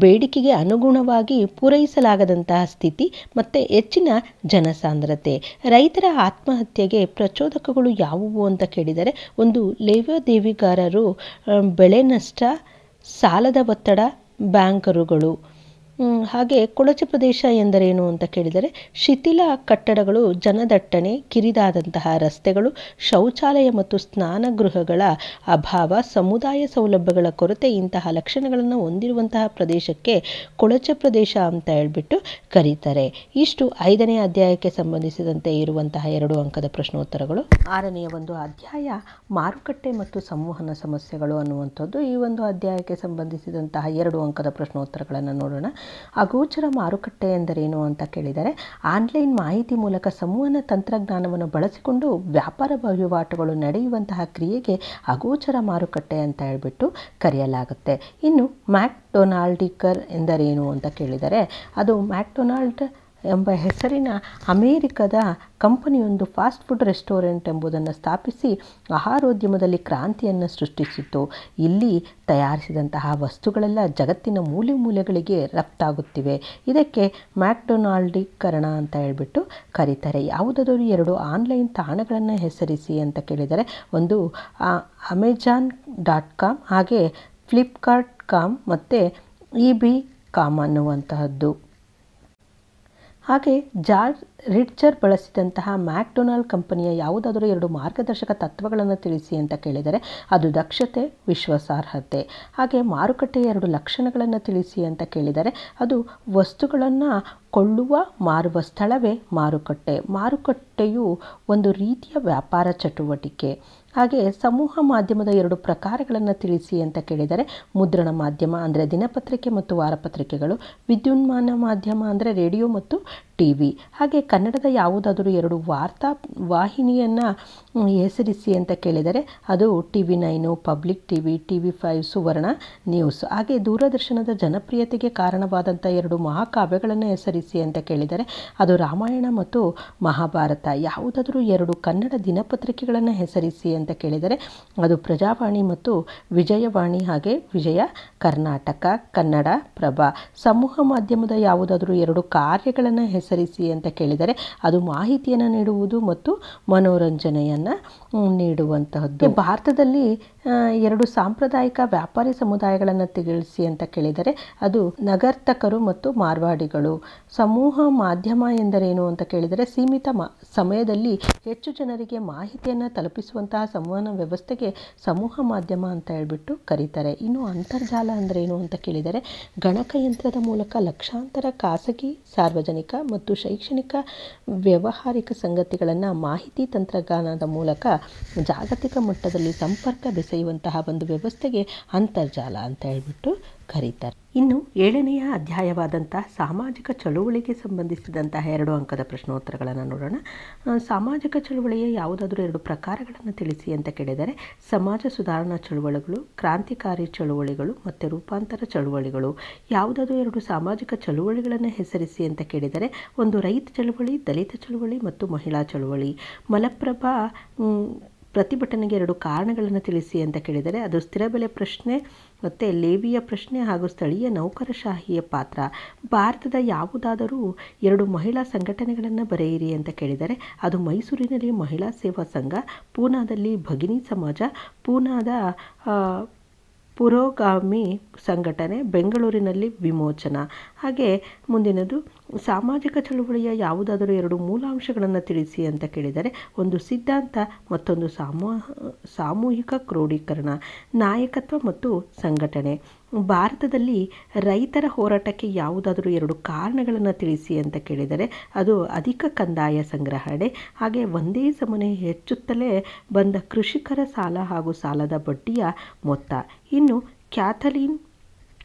ಬೇಡಿಕೆಗೆ ಅನುಗುಣವಾಗಿ ಪೂರೈಸಲಾಗದಂತಹ ಸ್ಥಿತಿ ಮತ್ತು ಹೆಚ್ಚಿನ ಜನಸಾಂದ್ರತೆ. ರೈತರ ಆತ್ಮಹತ್ಯೆಗೆ ಪ್ರಚೋದಕಗಳು ಯಾವುವು ಅಂತ ಕೇಳಿದರೆ, ಒಂದು ಲೇವಾದೇವಿಗಾರರು, ಬೆಳೆ ನಷ್ಟ, ಸಾಲದ ಒತ್ತಡ, ಬ್ಯಾಂಕರುಗಳು. ಹಾಗೆ ಕೊಳಚೆ ಪ್ರದೇಶ ಎಂದರೇನು ಅಂತ ಕೇಳಿದರೆ, ಶಿಥಿಲ ಕಟ್ಟಡಗಳು, ಜನದಟ್ಟಣೆ, ಕಿರಿದಾದಂತಹ ರಸ್ತೆಗಳು, ಶೌಚಾಲಯ ಮತ್ತು ಸ್ನಾನಗೃಹಗಳ ಅಭಾವ, ಸಮುದಾಯ ಸೌಲಭ್ಯಗಳ ಕೊರತೆ ಇಂತಹ ಲಕ್ಷಣಗಳನ್ನು ಹೊಂದಿರುವಂತಹ ಪ್ರದೇಶಕ್ಕೆ ಕೊಳಚೆ ಪ್ರದೇಶ ಅಂತ ಹೇಳ್ಬಿಟ್ಟು ಕರೀತಾರೆ. ಇಷ್ಟು 5ನೇ ಅಧ್ಯಾಯಕ್ಕೆ ಸಂಬಂಧಿಸಿದಂತೆ ಇರುವಂತಹ 2 ಅಂಕದ ಪ್ರಶ್ನೋತ್ತರಗಳು. 6ನೆಯ ಒಂದು ಅಧ್ಯಾಯ ಮಾರುಕಟ್ಟೆ ಮತ್ತು ಸಂವಹನ ಸಮಸ್ಯೆಗಳು ಅನ್ನುವಂಥದ್ದು. ಈ ಒಂದು ಅಧ್ಯಾಯಕ್ಕೆ ಸಂಬಂಧಿಸಿದಂತಹ 2 ಅಂಕದ ಪ್ರಶ್ನೋತ್ತರಗಳನ್ನು ನೋಡೋಣ. ಅಗೋಚರ ಮಾರುಕಟ್ಟೆ ಎಂದರೇನು ಅಂತ ಕೇಳಿದರೆ, ಆನ್ಲೈನ್ ಮಾಹಿತಿ ಮೂಲಕ ಸಂವಹನ ತಂತ್ರಜ್ಞಾನವನ್ನು ಬಳಸಿಕೊಂಡು ವ್ಯಾಪಾರ ವಹಿವಾಟುಗಳು ನಡೆಯುವಂತಹ ಕ್ರಿಯೆಗೆ ಅಗೋಚರ ಮಾರುಕಟ್ಟೆ ಅಂತ ಹೇಳ್ಬಿಟ್ಟು ಕರೆಯಲಾಗುತ್ತೆ. ಇನ್ನು ಮ್ಯಾಕ್ಡೊನಾಲ್ಡಿಕರ್ ಎಂದರೇನು ಅಂತ ಕೇಳಿದರೆ, ಅದು ಮ್ಯಾಕ್ಡೊನಾಲ್ಡ್ ಎಂಬ ಹೆಸರಿನ ಅಮೇರಿಕದ ಕಂಪನಿಯೊಂದು ಫಾಸ್ಟ್ ಫುಡ್ ರೆಸ್ಟೋರೆಂಟ್ ಎಂಬುದನ್ನು ಸ್ಥಾಪಿಸಿ ಆಹಾರೋದ್ಯಮದಲ್ಲಿ ಕ್ರಾಂತಿಯನ್ನು ಸೃಷ್ಟಿಸಿತು. ಇಲ್ಲಿ ತಯಾರಿಸಿದಂತಹ ವಸ್ತುಗಳೆಲ್ಲ ಜಗತ್ತಿನ ಮೂಲೆ ಮೂಲೆಗಳಿಗೆ ರಫ್ತಾಗುತ್ತಿವೆ. ಇದಕ್ಕೆ ಮ್ಯಾಕ್ಡೊನಾಲ್ಡೀಕರಣ ಅಂತ ಹೇಳ್ಬಿಟ್ಟು ಕರೀತಾರೆ. ಯಾವುದಾದರೂ 2 ಆನ್ಲೈನ್ ತಾಣಗಳನ್ನು ಹೆಸರಿಸಿ ಅಂತ ಕೇಳಿದರೆ, ಒಂದು Amazon.com, ಹಾಗೆ Flipkart.com ಮತ್ತು eBay.com ಅನ್ನುವಂತಹದ್ದು. ಹಾಗೆ ಜಾರ್ಜ್ ರಿಟ್ಜರ್ ಬಳಸಿದಂತಹ ಮ್ಯಾಕ್ಡೊನಾಲ್ಡ್ ಕಂಪನಿಯ ಯಾವುದಾದರೂ 2 ಮಾರ್ಗದರ್ಶಕ ತತ್ವಗಳನ್ನು ತಿಳಿಸಿ ಅಂತ ಕೇಳಿದರೆ, ಅದು ದಕ್ಷತೆ, ವಿಶ್ವಾಸಾರ್ಹತೆ. ಹಾಗೆ ಮಾರುಕಟ್ಟೆಯ 2 ಲಕ್ಷಣಗಳನ್ನು ತಿಳಿಸಿ ಅಂತ ಕೇಳಿದರೆ, ಅದು ವಸ್ತುಗಳನ್ನು ಕೊಳ್ಳುವ, ಮಾರುವ ಸ್ಥಳವೇ ಮಾರುಕಟ್ಟೆ. ಮಾರುಕಟ್ಟೆಯು ಒಂದು ರೀತಿಯ ವ್ಯಾಪಾರ ಚಟುವಟಿಕೆ. ಹಾಗೆ ಸಮೂಹ ಮಾಧ್ಯಮದ 2 ಪ್ರಕಾರಗಳನ್ನು ತಿಳಿಸಿ ಅಂತ ಕೇಳಿದರೆ, ಮುದ್ರಣ ಮಾಧ್ಯಮ ಅಂದರೆ ದಿನಪತ್ರಿಕೆ ಮತ್ತು ವಾರಪತ್ರಿಕೆಗಳು, ವಿದ್ಯುನ್ಮಾನ ಮಾಧ್ಯಮ ಅಂದರೆ ರೇಡಿಯೋ ಮತ್ತು ಟಿವಿ, ಹಾಗೆ ಕನ್ನಡದ ಯಾವುದಾದರೂ 2 ವಾರ್ತಾ ವಾಹಿನಿಯನ್ನು ಹೆಸರಿಸಿ ಅಂತ ಕೇಳಿದರೆ ಅದು TV9, ಪಬ್ಲಿಕ್ ಟಿವಿ, TV5, ಸುವರ್ಣ ನ್ಯೂಸ್. ಹಾಗೆ ದೂರದರ್ಶನದ ಜನಪ್ರಿಯತೆಗೆ ಕಾರಣವಾದಂಥ 2 ಮಹಾಕಾವ್ಯಗಳನ್ನು ಹೆಸರಿಸಿ ಅಂತ ಕೇಳಿದರೆ ಅದು ರಾಮಾಯಣ ಮತ್ತು ಮಹಾಭಾರತ. ಯಾವುದಾದರೂ 2 ಕನ್ನಡ ದಿನಪತ್ರಿಕೆಗಳನ್ನು ಹೆಸರಿಸಿ ಅಂತ ಕೇಳಿದರೆ ಅದು ಪ್ರಜಾವಾಣಿ ಮತ್ತು ವಿಜಯವಾಣಿ, ಹಾಗೆ ವಿಜಯ ಕರ್ನಾಟಕ, ಕನ್ನಡ ಪ್ರಭ. ಸಮೂಹ ಮಾಧ್ಯಮದ ಯಾವುದಾದರೂ 2 ಕಾರ್ಯಗಳನ್ನು ಹೆಸರಿಸಿ ಅಂತ ಕೇಳಿದರೆ ಅದು ಮಾಹಿತಿಯನ್ನು ನೀಡುವುದು ಮತ್ತು ಮನೋರಂಜನೆಯನ್ನು ನೀಡುವಂತಹದ್ದು. ಭಾರತದಲ್ಲಿ 2 ಸಾಂಪ್ರದಾಯಿಕ ವ್ಯಾಪಾರಿ ಸಮುದಾಯಗಳನ್ನು ತಿಳಿಸಿ ಅಂತ ಕೇಳಿದರೆ ಅದು ನಗರ್ತಕರು ಮತ್ತು ಮಾರ್ವಾಡಿಗಳು. ಸಮೂಹ ಮಾಧ್ಯಮ ಎಂದರೇನು ಅಂತ ಕೇಳಿದರೆ ಸೀಮಿತ ಸಮಯದಲ್ಲಿ ಹೆಚ್ಚು ಜನರಿಗೆ ಮಾಹಿತಿಯನ್ನು ತಲುಪಿಸುವಂತಹ ಸಂವಹನ ವ್ಯವಸ್ಥೆಗೆ ಸಮೂಹ ಮಾಧ್ಯಮ ಅಂತ ಹೇಳ್ಬಿಟ್ಟು ಕರೀತಾರೆ. ಇನ್ನು ಅಂತರ್ಜಾಲ ಅಂದ್ರೇನು ಅಂತ ಕೇಳಿದರೆ ಗಣಕಯಂತ್ರದ ಮೂಲಕ ಲಕ್ಷಾಂತರ ಖಾಸಗಿ, ಸಾರ್ವಜನಿಕ ಮತ್ತು ಶೈಕ್ಷಣಿಕ ವ್ಯಾವಹಾರಿಕ ಸಂಗತಿಗಳನ್ನು ಮಾಹಿತಿ ತಂತ್ರಜ್ಞಾನದ ಮೂಲಕ ಜಾಗತಿಕ ಮಟ್ಟದಲ್ಲಿ ಸಂಪರ್ಕ ಬೆಸೆಯುವಂತಹ ಒಂದು ವ್ಯವಸ್ಥೆಗೆ ಅಂತರ್ಜಾಲ ಅಂತ ಹೇಳ್ಬಿಟ್ಟು ಕರೀತಾರೆ. ಇನ್ನು 7ನೆಯ ಅಧ್ಯಾಯವಾದಂತಹ ಸಾಮಾಜಿಕ ಚಳುವಳಿಗೆ ಸಂಬಂಧಿಸಿದಂತಹ 2 ಅಂಕದ ಪ್ರಶ್ನೋತ್ತರಗಳನ್ನು ನೋಡೋಣ. ಸಾಮಾಜಿಕ ಚಳುವಳಿಯ ಯಾವುದಾದ್ರೂ 2 ಪ್ರಕಾರಗಳನ್ನು ತಿಳಿಸಿ ಅಂತ ಕೇಳಿದರೆ ಸಮಾಜ ಸುಧಾರಣಾ ಚಳುವಳಿಗಳು, ಕ್ರಾಂತಿಕಾರಿ ಚಳುವಳಿಗಳು ಮತ್ತು ರೂಪಾಂತರ ಚಳುವಳಿಗಳು. ಯಾವುದಾದ್ರೂ 2 ಸಾಮಾಜಿಕ ಚಳುವಳಿಗಳನ್ನು ಹೆಸರಿಸಿ ಅಂತ ಕೇಳಿದರೆ ಒಂದು ರೈತ ಚಳುವಳಿ, ದಲಿತ ಚಳುವಳಿ ಮತ್ತು ಮಹಿಳಾ ಚಳುವಳಿ. ಮಲಪ್ರಭಾ ಪ್ರತಿಭಟನೆಗೆ 2 ಕಾರಣಗಳನ್ನು ತಿಳಿಸಿ ಅಂತ ಕೇಳಿದರೆ ಅದು ಸ್ಥಿರ ಬೆಲೆ ಪ್ರಶ್ನೆ ಮತ್ತು ಲೇವಿಯ ಪ್ರಶ್ನೆ ಹಾಗೂ ಸ್ಥಳೀಯ ನೌಕರಶಾಹಿಯ ಪಾತ್ರ. ಭಾರತದ ಯಾವುದಾದರೂ 2 ಮಹಿಳಾ ಸಂಘಟನೆಗಳನ್ನು ಬರೆಯಿರಿ ಅಂತ ಕೇಳಿದರೆ ಅದು ಮೈಸೂರಿನಲ್ಲಿ ಮಹಿಳಾ ಸೇವಾ ಸಂಘ, ಪೂನಾದಲ್ಲಿ ಭಗಿನಿ ಸಮಾಜ, ಪೂನಾದ ಪುರೋಗಾಮಿ ಸಂಘಟನೆ, ಬೆಂಗಳೂರಿನಲ್ಲಿ ವಿಮೋಚನ. ಹಾಗೆ ಮುಂದಿನದು ಸಾಮಾಜಿಕ ಚಳುವಳಿಯ ಯಾವುದಾದರೂ 2 ಮೂಲಾಂಶಗಳನ್ನು ತಿಳಿಸಿ ಅಂತ ಕೇಳಿದರೆ ಒಂದು ಸಿದ್ಧಾಂತ ಮತ್ತೊಂದು ಸಾಮೂಹಿಕ ಕ್ರೋಢೀಕರಣ. ನಾಯಕತ್ವ ಮತ್ತು ಸಂಘಟನೆ. ಭಾರತದಲ್ಲಿ ರೈತರ ಹೋರಾಟಕ್ಕೆ ಯಾವುದಾದರೂ 2 ಕಾರಣಗಳನ್ನು ತಿಳಿಸಿ ಅಂತ ಕೇಳಿದರೆ ಅದು ಅಧಿಕ ಕಂದಾಯ ಸಂಗ್ರಹಣೆ, ಹಾಗೆ ಒಂದೇ ಸಮನೆ ಹೆಚ್ಚುತ್ತಲೇ ಬಂದ ಕೃಷಿಕರ ಸಾಲ ಹಾಗೂ ಸಾಲದ ಬಡ್ಡಿಯ ಮೊತ್ತ. ಇನ್ನು ಕ್ಯಾಥಲೀನ್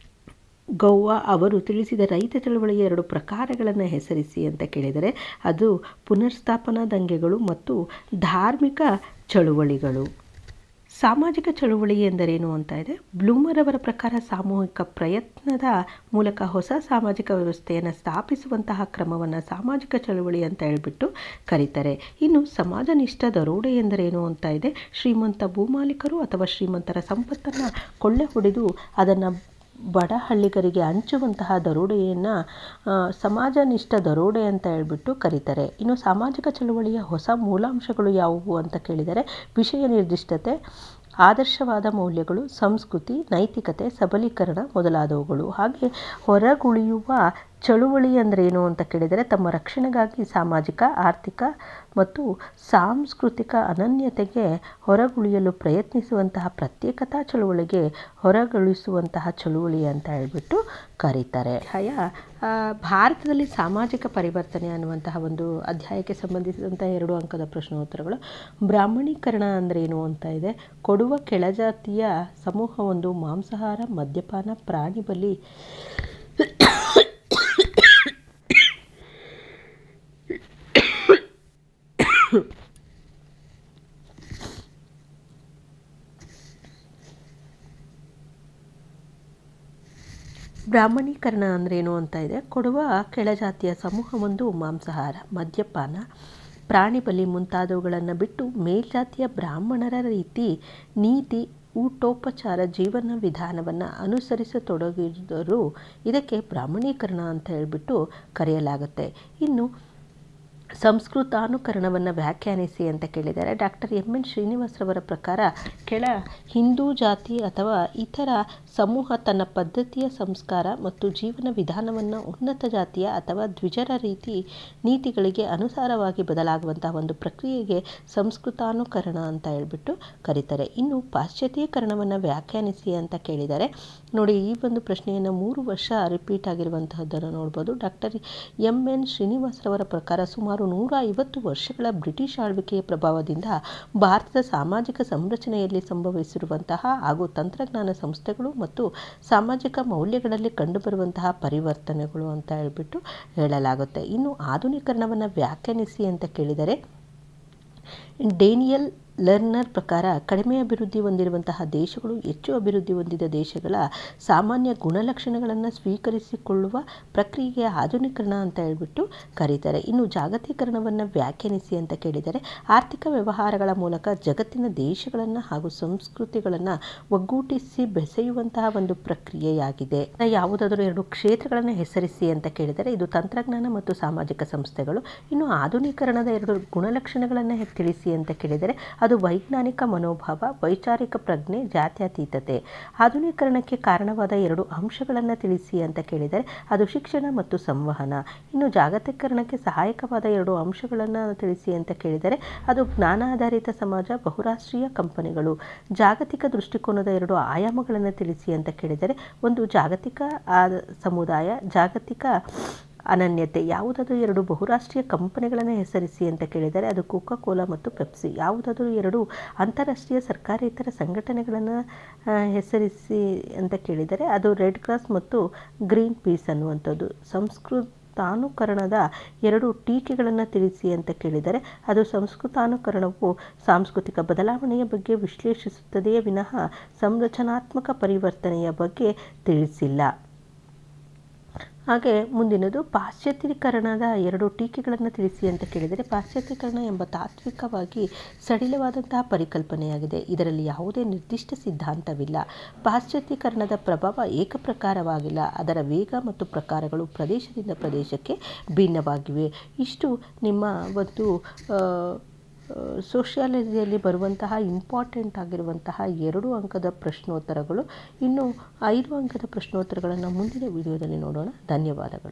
ಗೌವಾ ಅವರು ತಿಳಿಸಿದ ರೈತ ಚಳವಳಿಯ 2 ಪ್ರಕಾರಗಳನ್ನು ಹೆಸರಿಸಿ ಅಂತ ಕೇಳಿದರೆ ಅದು ಪುನರ್ಸ್ಥಾಪನಾ ದಂಗೆಗಳು ಮತ್ತು ಧಾರ್ಮಿಕ ಚಳುವಳಿಗಳು. ಸಾಮಾಜಿಕ ಚಳುವಳಿ ಎಂದರೇನು ಅಂತ ಇದೆ. ಬ್ಲೂಮರ್ ಅವರ ಪ್ರಕಾರ ಸಾಮೂಹಿಕ ಪ್ರಯತ್ನದ ಮೂಲಕ ಹೊಸ ಸಾಮಾಜಿಕ ವ್ಯವಸ್ಥೆಯನ್ನು ಸ್ಥಾಪಿಸುವಂತಹ ಕ್ರಮವನ್ನು ಸಾಮಾಜಿಕ ಚಳುವಳಿ ಅಂತ ಹೇಳ್ಬಿಟ್ಟು ಕರೀತಾರೆ. ಇನ್ನು ಸಮಾಜನಿಷ್ಠ ದರೋಡೆ ಎಂದರೇನು ಅಂತ ಇದೆ. ಶ್ರೀಮಂತ ಭೂಮಾಲೀಕರು ಅಥವಾ ಶ್ರೀಮಂತರ ಸಂಪತ್ತನ್ನು ಕೊಳ್ಳೆ ಹೊಡೆದು ಅದನ್ನು ಬಡ ಹಳ್ಳಿಗರಿಗೆ ಹಂಚುವಂತಹ ದರೋಡೆಯನ್ನು ಸಮಾಜನಿಷ್ಠ ದರೋಡೆ ಅಂತ ಹೇಳ್ಬಿಟ್ಟು ಕರೀತಾರೆ. ಇನ್ನು ಸಾಮಾಜಿಕ ಚಳುವಳಿಯ ಹೊಸ ಮೂಲಾಂಶಗಳು ಯಾವುವು ಅಂತ ಕೇಳಿದರೆ ವಿಷಯ ನಿರ್ದಿಷ್ಟತೆ, ಆದರ್ಶವಾದ ಮೌಲ್ಯಗಳು, ಸಂಸ್ಕೃತಿ, ನೈತಿಕತೆ, ಸಬಲೀಕರಣ ಮೊದಲಾದವುಗಳು. ಹಾಗೆ ಹೊರಗುಳಿಯುವ ಚಳುವಳಿ ಅಂದ್ರೇನು ಅಂತ ಕೇಳಿದರೆ ತಮ್ಮ ರಕ್ಷಣೆಗಾಗಿ ಸಾಮಾಜಿಕ, ಆರ್ಥಿಕ ಮತ್ತು ಸಾಂಸ್ಕೃತಿಕ ಅನನ್ಯತೆಗೆ ಹೊರಗುಳಿಯಲು ಪ್ರಯತ್ನಿಸುವಂತಹ ಪ್ರತ್ಯೇಕತಾ ಚಳುವಳಿಗೆ ಹೊರಗುಳಿಸುವಂತಹ ಚಳುವಳಿ ಅಂತ ಹೇಳ್ಬಿಟ್ಟು ಕರೀತಾರೆ. ಭಾರತದಲ್ಲಿ ಸಾಮಾಜಿಕ ಪರಿವರ್ತನೆ ಅನ್ನುವಂತಹ ಒಂದು ಅಧ್ಯಾಯಕ್ಕೆ ಸಂಬಂಧಿಸಿದಂಥ 2 ಅಂಕದ ಪ್ರಶ್ನೋತ್ತರಗಳು. ಬ್ರಾಹ್ಮಣೀಕರಣ ಅಂದ್ರೇನು ಅಂತ ಇದೆ. ಕೊಡುವ ಕೆಳಜಾತಿಯ ಸಮೂಹವೊಂದು ಮಾಂಸಾಹಾರ, ಮದ್ಯಪಾನ, ಪ್ರಾಣಿ ಬಲಿ ಬ್ರಾಹ್ಮಣೀಕರಣ ಅಂದ್ರೇನು ಅಂತ ಇದೆ. ಕೊಡುವ ಕೆಳಜಾತಿಯ ಸಮೂಹವೊಂದು ಮಾಂಸಾಹಾರ, ಮದ್ಯಪಾನ, ಪ್ರಾಣಿ ಬಲಿ ಮುಂತಾದವುಗಳನ್ನು ಬಿಟ್ಟು ಮೇಲ್ಜಾತಿಯ ಬ್ರಾಹ್ಮಣರ ನೀತಿ ಊಟೋಪಚಾರ ಜೀವನ ವಿಧಾನವನ್ನು ಅನುಸರಿಸತೊಡಗಿದರು. ಇದಕ್ಕೆ ಬ್ರಾಹ್ಮಣೀಕರಣ ಅಂತ ಹೇಳ್ಬಿಟ್ಟು ಕರೆಯಲಾಗುತ್ತೆ. ಇನ್ನು ಸಂಸ್ಕೃತಾನುಕರಣವನ್ನು ವ್ಯಾಖ್ಯಾನಿಸಿ ಅಂತ ಕೇಳಿದರೆ ಡಾಕ್ಟರ್ MN ಶ್ರೀನಿವಾಸರವರ ಪ್ರಕಾರ ಕೆಳ ಹಿಂದೂ ಜಾತಿ ಅಥವಾ ಇತರ ಸಮೂಹ ತನ್ನ ಪದ್ಧತಿಯ ಸಂಸ್ಕಾರ ಮತ್ತು ಜೀವನ ವಿಧಾನವನ್ನು ಉನ್ನತ ಜಾತಿಯ ಅಥವಾ ದ್ವಿಜರ ನೀತಿಗಳಿಗೆ ಅನುಸಾರವಾಗಿ ಬದಲಾಗುವಂತಹ ಒಂದು ಪ್ರಕ್ರಿಯೆಗೆ ಸಂಸ್ಕೃತಾನುಕರಣ ಅಂತ ಹೇಳ್ಬಿಟ್ಟು ಕರೀತಾರೆ. ಇನ್ನು ಪಾಶ್ಚಾತ್ಯೀಕರಣವನ್ನು ವ್ಯಾಖ್ಯಾನಿಸಿ ಅಂತ ಕೇಳಿದರೆ ನೋಡಿ, ಈ ಒಂದು ಪ್ರಶ್ನೆಯನ್ನು 3 ವರ್ಷ ರಿಪೀಟ್ ಆಗಿರುವಂತಹದ್ದನ್ನು ನೋಡ್ಬೋದು. ಡಾಕ್ಟರ್ MN ಶ್ರೀನಿವಾಸರವರ ಪ್ರಕಾರ ಸುಮಾರು 150 ವರ್ಷಗಳ ಬ್ರಿಟಿಷ್ ಆಳ್ವಿಕೆಯ ಪ್ರಭಾವದಿಂದ ಭಾರತದ ಸಾಮಾಜಿಕ ಸಂರಚನೆಯಲ್ಲಿ ಸಂಭವಿಸಿರುವಂತಹ ಹಾಗೂ ತಂತ್ರಜ್ಞಾನ ಸಂಸ್ಥೆಗಳು ಮತ್ತು ಸಾಮಾಜಿಕ ಮೌಲ್ಯಗಳಲ್ಲಿ ಕಂಡುಬರುವಂತಹ ಪರಿವರ್ತನೆಗಳು ಅಂತ ಹೇಳ್ಬಿಟ್ಟು ಹೇಳಲಾಗುತ್ತೆ. ಇನ್ನು ಆಧುನೀಕರಣವನ್ನು ವ್ಯಾಖ್ಯಾನಿಸಿ ಅಂತ ಕೇಳಿದರೆ ಡೇನಿಯಲ್ ಲರ್ನರ್ ಪ್ರಕಾರ ಕಡಿಮೆ ಅಭಿವೃದ್ಧಿ ಹೊಂದಿರುವಂತಹ ದೇಶಗಳು ಹೆಚ್ಚು ಅಭಿವೃದ್ಧಿ ಹೊಂದಿದ ದೇಶಗಳ ಸಾಮಾನ್ಯ ಗುಣಲಕ್ಷಣಗಳನ್ನು ಸ್ವೀಕರಿಸಿಕೊಳ್ಳುವ ಪ್ರಕ್ರಿಯೆಗೆ ಆಧುನೀಕರಣ ಅಂತ ಹೇಳ್ಬಿಟ್ಟು ಕರೀತಾರೆ. ಇನ್ನು ಜಾಗತೀಕರಣವನ್ನು ವ್ಯಾಖ್ಯಾನಿಸಿ ಅಂತ ಕೇಳಿದರೆ ಆರ್ಥಿಕ ವ್ಯವಹಾರಗಳ ಮೂಲಕ ಜಗತ್ತಿನ ದೇಶಗಳನ್ನು ಹಾಗೂ ಸಂಸ್ಕೃತಿಗಳನ್ನು ಒಗ್ಗೂಡಿಸಿ ಬೆಸೆಯುವಂತಹ ಒಂದು ಪ್ರಕ್ರಿಯೆಯಾಗಿದೆ. ಯಾವುದಾದರೂ 2 ಕ್ಷೇತ್ರಗಳನ್ನು ಹೆಸರಿಸಿ ಅಂತ ಕೇಳಿದರೆ ಇದು ತಂತ್ರಜ್ಞಾನ ಮತ್ತು ಸಾಮಾಜಿಕ ಸಂಸ್ಥೆಗಳು. ಇನ್ನು ಆಧುನೀಕರಣದ 2 ಗುಣಲಕ್ಷಣಗಳನ್ನು ತಿಳಿಸಿ ಅಂತ ಕೇಳಿದರೆ ಅದು ವೈಜ್ಞಾನಿಕ ಮನೋಭಾವ, ವೈಚಾರಿಕ ಪ್ರಜ್ಞೆ, ಜಾತ್ಯತೀತತೆ. ಆಧುನೀಕರಣಕ್ಕೆ ಕಾರಣವಾದ 2 ಅಂಶಗಳನ್ನು ತಿಳಿಸಿ ಅಂತ ಕೇಳಿದರೆ ಅದು ಶಿಕ್ಷಣ ಮತ್ತು ಸಂವಹನ. ಇನ್ನು ಜಾಗತೀಕರಣಕ್ಕೆ ಸಹಾಯಕವಾದ 2 ಅಂಶಗಳನ್ನು ತಿಳಿಸಿ ಅಂತ ಕೇಳಿದರೆ ಅದು ಜ್ಞಾನಾಧಾರಿತ ಸಮಾಜ, ಬಹುರಾಷ್ಟ್ರೀಯ ಕಂಪನಿಗಳು. ಜಾಗತಿಕ ದೃಷ್ಟಿಕೋನದ 2 ಆಯಾಮಗಳನ್ನು ತಿಳಿಸಿ ಅಂತ ಕೇಳಿದರೆ ಒಂದು ಜಾಗತಿಕ ಸಮುದಾಯ, ಜಾಗತಿಕ ಅನನ್ಯತೆ. ಯಾವುದಾದರೂ 2 ಬಹುರಾಷ್ಟ್ರೀಯ ಕಂಪನಿಗಳನ್ನು ಹೆಸರಿಸಿ ಅಂತ ಕೇಳಿದರೆ ಅದು ಕೋಕಾ ಕೋಲಾ ಮತ್ತು ಪೆಪ್ಸಿ. ಯಾವುದಾದರೂ 2 ಅಂತಾರಾಷ್ಟ್ರೀಯ ಸರ್ಕಾರೇತರ ಸಂಘಟನೆಗಳನ್ನು ಹೆಸರಿಸಿ ಅಂತ ಕೇಳಿದರೆ ಅದು ರೆಡ್ ಕ್ರಾಸ್ ಮತ್ತು ಗ್ರೀನ್ ಪೀಸ್ ಅನ್ನುವಂಥದ್ದು. ಸಂಸ್ಕೃತಾನುಕರಣದ 2 ಟೀಕೆಗಳನ್ನು ತಿಳಿಸಿ ಅಂತ ಕೇಳಿದರೆ ಅದು ಸಂಸ್ಕೃತಾನುಕರಣವು ಸಾಂಸ್ಕೃತಿಕ ಬದಲಾವಣೆಯ ಬಗ್ಗೆ ವಿಶ್ಲೇಷಿಸುತ್ತದೆಯೇ ವಿನಃ ಸಂರಚನಾತ್ಮಕ ಪರಿವರ್ತನೆಯ ಬಗ್ಗೆ ತಿಳಿಸಿಲ್ಲ. ಹಾಗೆ ಮುಂದಿನದು ಪಾಶ್ಚಾತ್ಯೀಕರಣದ 2 ಟೀಕೆಗಳನ್ನು ತಿಳಿಸಿ ಅಂತ ಕೇಳಿದರೆ ಪಾಶ್ಚಾತ್ಯೀಕರಣ ಎಂಬ ತಾತ್ವಿಕವಾಗಿ ಸಡಿಲವಾದಂತಹ ಪರಿಕಲ್ಪನೆಯಾಗಿದೆ. ಇದರಲ್ಲಿ ಯಾವುದೇ ನಿರ್ದಿಷ್ಟ ಸಿದ್ಧಾಂತವಿಲ್ಲ. ಪಾಶ್ಚಾತ್ಯೀಕರಣದ ಪ್ರಭಾವ ಏಕಪ್ರಕಾರವಾಗಿಲ್ಲ. ಅದರ ವೇಗ ಮತ್ತು ಪ್ರಕಾರಗಳು ಪ್ರದೇಶದಿಂದ ಪ್ರದೇಶಕ್ಕೆ ಭಿನ್ನವಾಗಿವೆ. ಇಷ್ಟು ನಿಮ್ಮ ಒಂದು ಸೋಷಿಯಾಲಜಿಯಲ್ಲಿ ಬರುವಂತಹ ಇಂಪಾರ್ಟೆಂಟ್ ಆಗಿರುವಂತಹ 2 ಅಂಕದ ಪ್ರಶ್ನೋತ್ತರಗಳು. ಇನ್ನು 5 ಅಂಕದ ಪ್ರಶ್ನೋತ್ತರಗಳನ್ನು ಮುಂದಿನ ವಿಡಿಯೋದಲ್ಲಿ ನೋಡೋಣ. ಧನ್ಯವಾದಗಳು.